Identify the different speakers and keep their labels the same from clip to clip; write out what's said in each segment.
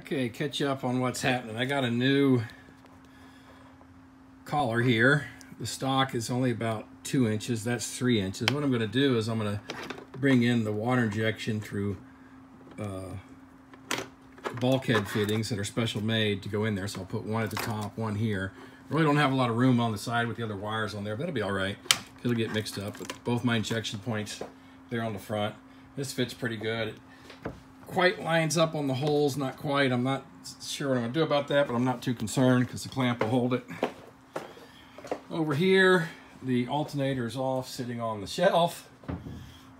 Speaker 1: Okay, catch you up on what's happening. I got a new collar here. The stock is only about 2 inches. That's 3 inches. What I'm going to do is I'm going to bring in the water injection through bulkhead fittings that are special made to go in there. So I'll put one at the top, one here. I really don't have a lot of room on the side with the other wires on there, but that'll be all right. It'll get mixed up. But both my injection points there on the front. This fits pretty good. It quite lines up on the holes, not quite. I'm not sure what I'm going to do about that, but I'm not too concerned because the clamp will hold it. Over here, the alternator is off, sitting on the shelf.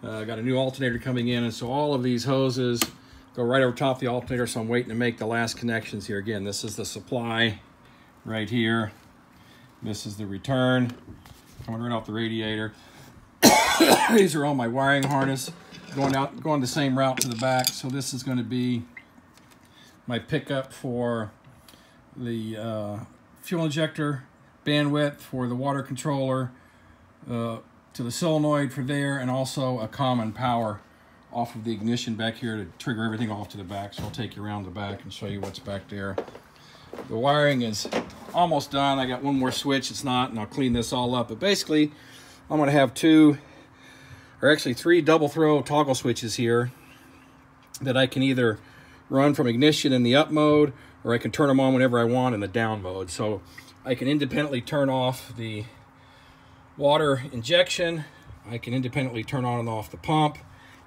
Speaker 1: I got a new alternator coming in, and so all of these hoses go right over top of the alternator, so I'm waiting to make the last connections here. Again, this is the supply right here. This is the return coming right off the radiator. These are all my wiring harness going the same route to the back. So this is going to be my pickup for the fuel injector bandwidth, for the water controller, to the solenoid for there, and also a common power off of the ignition back here to trigger everything off to the back. So I'll take you around the back and show you what's back there. The wiring is almost done. I got one more switch. It's not, and I'll clean this all up. But basically, I'm going to have three double throw toggle switches here that I can either run from ignition in the up mode, or I can turn them on whenever I want in the down mode. So I can independently turn off the water injection, I can independently turn on and off the pump,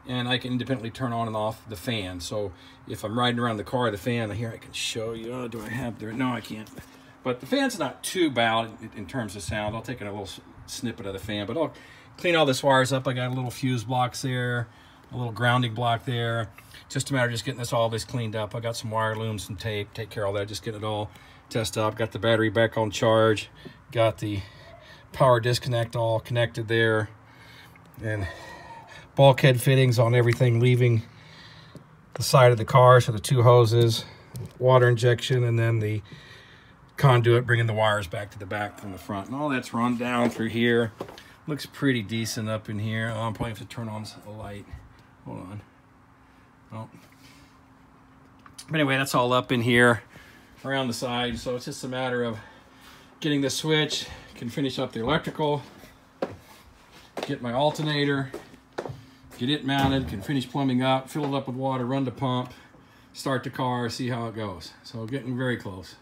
Speaker 1: and I can independently turn on and off the fan. So if I'm riding around the car, the fan, here I can show you. Oh, do I have there? No, I can't. But the fan's not too bad in terms of sound. I'll take a little snippet of the fan, but I'll clean all this wires up. I got a little fuse blocks there, a little grounding block there. Just a matter of just getting all this cleaned up. I got some wire looms, some tape, take care of all that, just getting it all tested up. Got the battery back on charge. Got the power disconnect all connected there. And bulkhead fittings on everything leaving the side of the car. So the two hoses, water injection, and then the conduit bringing the wires back to the back from the front. And all that's run down through here. Looks pretty decent up in here. Oh, I'm probably have to turn on the light. Hold on. Oh. But anyway, that's all up in here around the side. So it's just a matter of getting the switch. Can finish up the electrical. Get my alternator. Get it mounted. Can finish plumbing up. Fill it up with water. Run the pump. Start the car. See how it goes. So getting very close.